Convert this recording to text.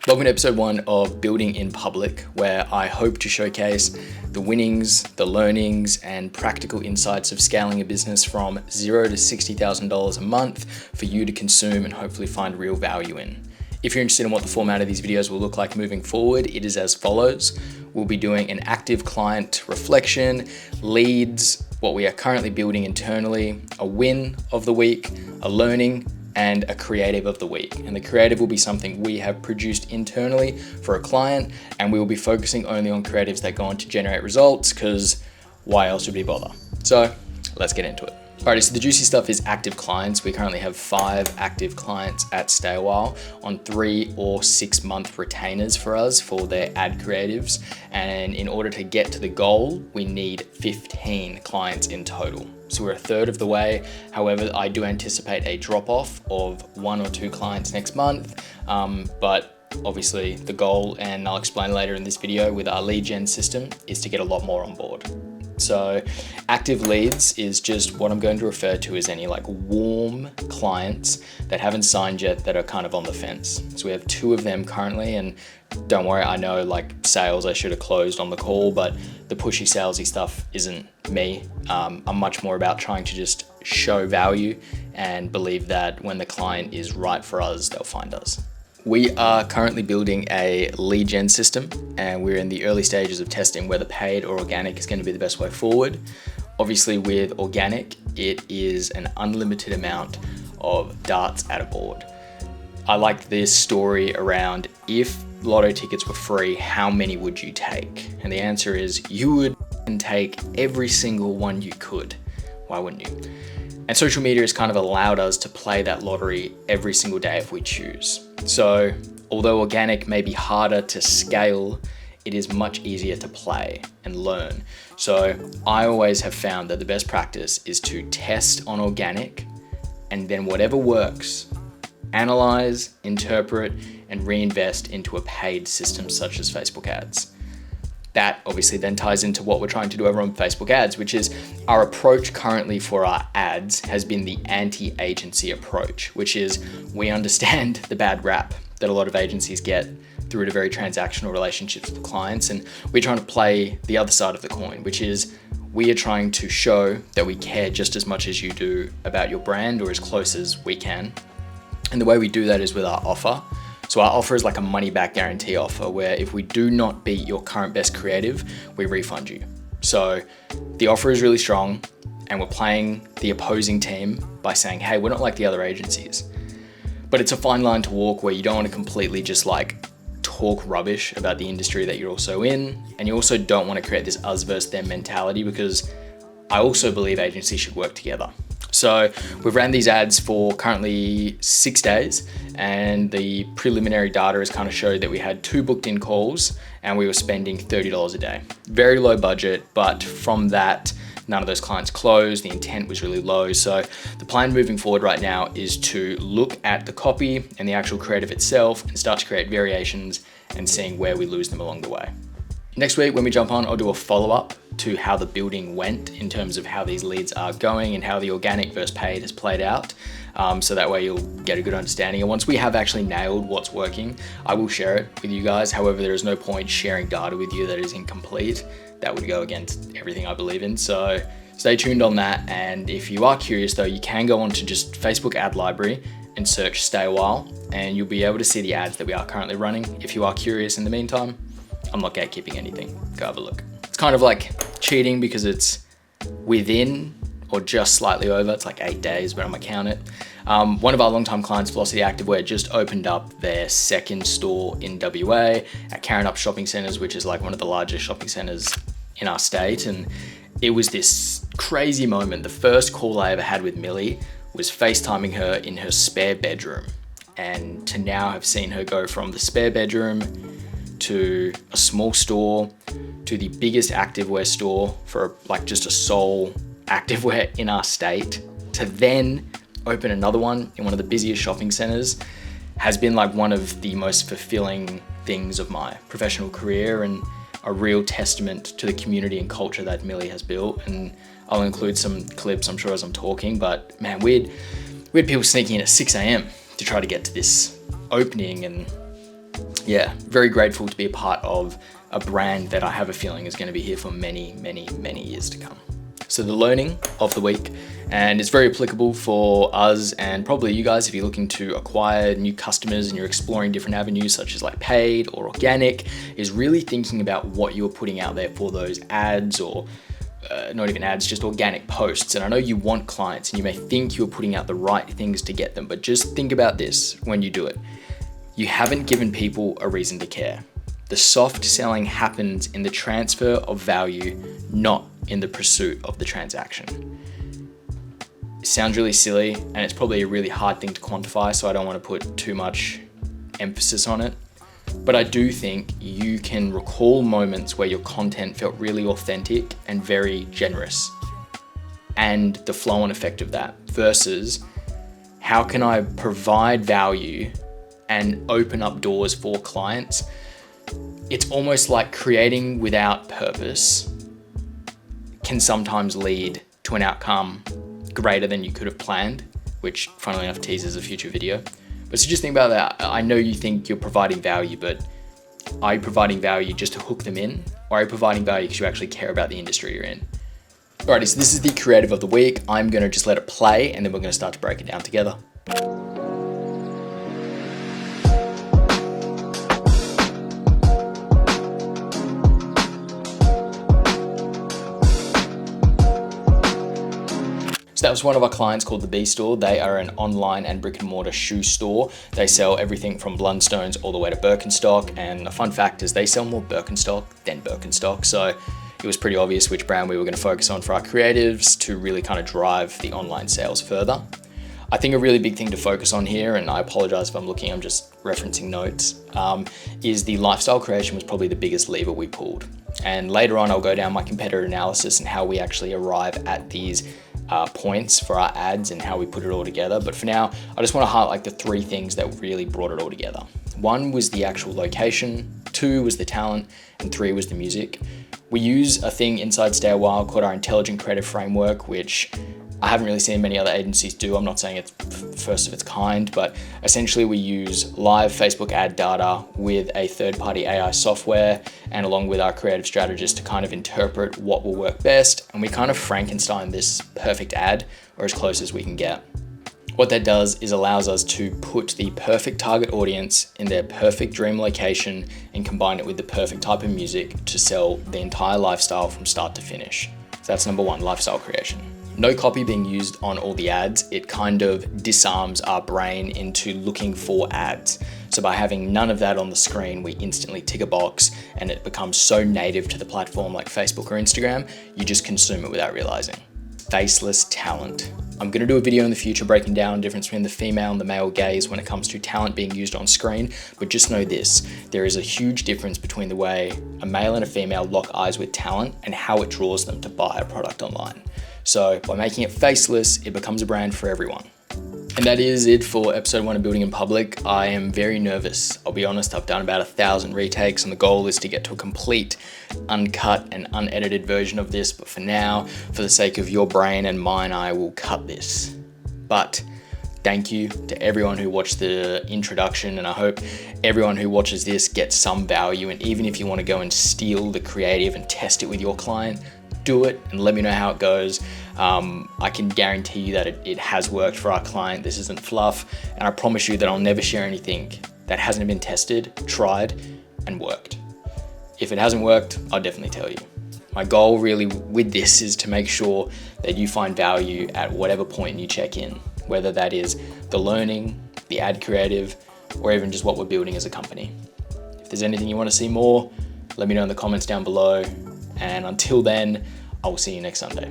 Welcome to episode 1 of Building in Public, where I hope to showcase the winnings, the learnings, and practical insights of scaling a business from $0 to $60,000 a month for you to consume and hopefully find real value in. If you're interested in what the format of these videos will look like moving forward, it is as follows. We'll be doing an active client reflection, leads, what we are currently building internally, a win of the week, a learning, and a creative of the week. And the creative will be something we have produced internally for a client, and we will be focusing only on creatives that go on to generate results, because why else would we bother? So let's get into it. Alrighty, so the juicy stuff is active clients. We currently have 5 active clients at Stay A While on 3 or 6 month retainers for us for their ad creatives. And in order to get to the goal, we need 15 clients in total. So we're a third of the way. However, I do anticipate a drop off of 1 or 2 clients next month. But obviously the goal, and I'll explain later in this video with our lead gen system, is to get a lot more on board. So active leads is just what I'm going to refer to as any warm clients that haven't signed yet, that are kind of on the fence. So we have 2 of them currently, and don't worry, I know sales I should have closed on the call, but the pushy salesy stuff isn't me. I'm much more about trying to just show value and believe that when the client is right for us, they'll find us. We are currently building a lead gen system, and we're in the early stages of testing whether paid or organic is going to be the best way forward. Obviously with organic, it is an unlimited amount of darts at a board. I like this story around, if lotto tickets were free, how many would you take? And the answer is you would take every single one you could. Why wouldn't you? And social media has kind of allowed us to play that lottery every single day if we choose. So although organic may be harder to scale, it is much easier to play and learn. So I always have found that the best practice is to test on organic, and then whatever works, analyze, interpret, and reinvest into a paid system such as Facebook ads. That obviously then ties into what we're trying to do over on Facebook ads, which is our approach currently for our ads has been the anti-agency approach, which is we understand the bad rap that a lot of agencies get through to very transactional relationships with clients. And we're trying to play the other side of the coin, which is we are trying to show that we care just as much as you do about your brand, or as close as we can. And the way we do that is with our offer. So our offer is like a money back guarantee offer, where if we do not beat your current best creative, we refund you. So the offer is really strong, and we're playing the opposing team by saying, hey, we're not like the other agencies. But it's a fine line to walk, where you don't want to completely just talk rubbish about the industry that you're also in. And you also don't want to create this us versus them mentality, because I also believe agencies should work together. So we've ran these ads for currently 6 days, and the preliminary data has kind of showed that we had 2 booked in calls, and we were spending $30 a day. Very low budget, but from that, none of those clients closed. The intent was really low. So the plan moving forward right now is to look at the copy and the actual creative itself and start to create variations and seeing where we lose them along the way. Next week, when we jump on, I'll do a follow-up to how the building went in terms of how these leads are going and how the organic versus paid has played out. So that way you'll get a good understanding. And once we have actually nailed what's working, I will share it with you guys. However, there is no point sharing data with you that is incomplete. That would go against everything I believe in. So stay tuned on that. And if you are curious though, you can go on to just Facebook ad library and search Stay A While, and you'll be able to see the ads that we are currently running. If you are curious in the meantime, I'm not gatekeeping anything. Go have a look. It's kind of like cheating because it's within or just slightly over. It's 8 days, but I'm gonna count it. One of our longtime clients, Velocity Activewear, just opened up their 2nd store in WA at Carrinup Shopping Centres, which is one of the largest shopping centres in our state. And it was this crazy moment. The first call I ever had with Millie was FaceTiming her in her spare bedroom. And to now have seen her go from the spare bedroom to a small store to the biggest activewear store for just a sole activewear in our state, to then open another one in one of the busiest shopping centers, has been one of the most fulfilling things of my professional career, and a real testament to the community and culture that Millie has built. And I'll include some clips, I'm sure, as I'm talking, but man, we had people sneaking in at 6 a.m. to try to get to this opening, and yeah, very grateful to be a part of a brand that I have a feeling is going to be here for many, many, many years to come. So the learning of the week, and it's very applicable for us and probably you guys if you're looking to acquire new customers and you're exploring different avenues such as like paid or organic, is really thinking about what you're putting out there for those ads or not even ads, just organic posts. And I know you want clients and you may think you're putting out the right things to get them, but just think about this when you do it. You haven't given people a reason to care. The soft selling happens in the transfer of value, not in the pursuit of the transaction. It sounds really silly and it's probably a really hard thing to quantify, so I don't want to put too much emphasis on it. But I do think you can recall moments where your content felt really authentic and very generous, and the flow-on effect of that versus how can I provide value and open up doors for clients. It's almost like creating without purpose can sometimes lead to an outcome greater than you could have planned, which funnily enough teases a future video. But so just think about that. I know you think you're providing value, but are you providing value just to hook them in? Or are you providing value because you actually care about the industry you're in? Alrighty, so this is the creative of the week. I'm gonna just let it play and then we're gonna start to break it down together. So that was one of our clients called The B Store. They are an online and brick and mortar shoe store. They sell everything from Blundstones all the way to Birkenstock. And a fun fact is they sell more Birkenstock than Birkenstock. So it was pretty obvious which brand we were gonna focus on for our creatives to really kind of drive the online sales further. I think a really big thing to focus on here, and I apologize if I'm just referencing notes, is the lifestyle creation was probably the biggest lever we pulled. And later on, I'll go down my competitor analysis and how we actually arrive at these points for our ads and how we put it all together. But for now, I just want to highlight the three things that really brought it all together. One was the actual location, two was the talent, and three was the music. We use a thing inside Stay a While called our Intelligent Creative Framework, which I haven't really seen many other agencies do. I'm not saying it's first of its kind, but essentially we use live Facebook ad data with a third-party AI software and along with our creative strategist to kind of interpret what will work best. And we kind of Frankenstein this perfect ad, or as close as we can get. What that does is allows us to put the perfect target audience in their perfect dream location and combine it with the perfect type of music to sell the entire lifestyle from start to finish. So that's number one, lifestyle creation. No copy being used on all the ads, it kind of disarms our brain into looking for ads. So by having none of that on the screen, we instantly tick a box and it becomes so native to the platform like Facebook or Instagram, you just consume it without realizing. Faceless talent. I'm gonna do a video in the future breaking down the difference between the female and the male gaze when it comes to talent being used on screen, but just know this, there is a huge difference between the way a male and a female lock eyes with talent and how it draws them to buy a product online. So by making it faceless, it becomes a brand for everyone. And that is it for episode 1 of Building in Public. I am very nervous. I'll be honest, I've done about 1,000 retakes and the goal is to get to a complete, uncut and unedited version of this. But for now, for the sake of your brain and mine, I will cut this. But thank you to everyone who watched the introduction, and I hope everyone who watches this gets some value. And even if you want to go and steal the creative and test it with your client, do it and let me know how it goes. I can guarantee you that it has worked for our client. This isn't fluff, and I promise you that I'll never share anything that hasn't been tested, tried, and worked. If it hasn't worked, I'll definitely tell you. My goal really with this is to make sure that you find value at whatever point you check in, whether that is the learning, the ad creative, or even just what we're building as a company. If there's anything you want to see more, let me know in the comments down below. And until then, I will see you next Sunday.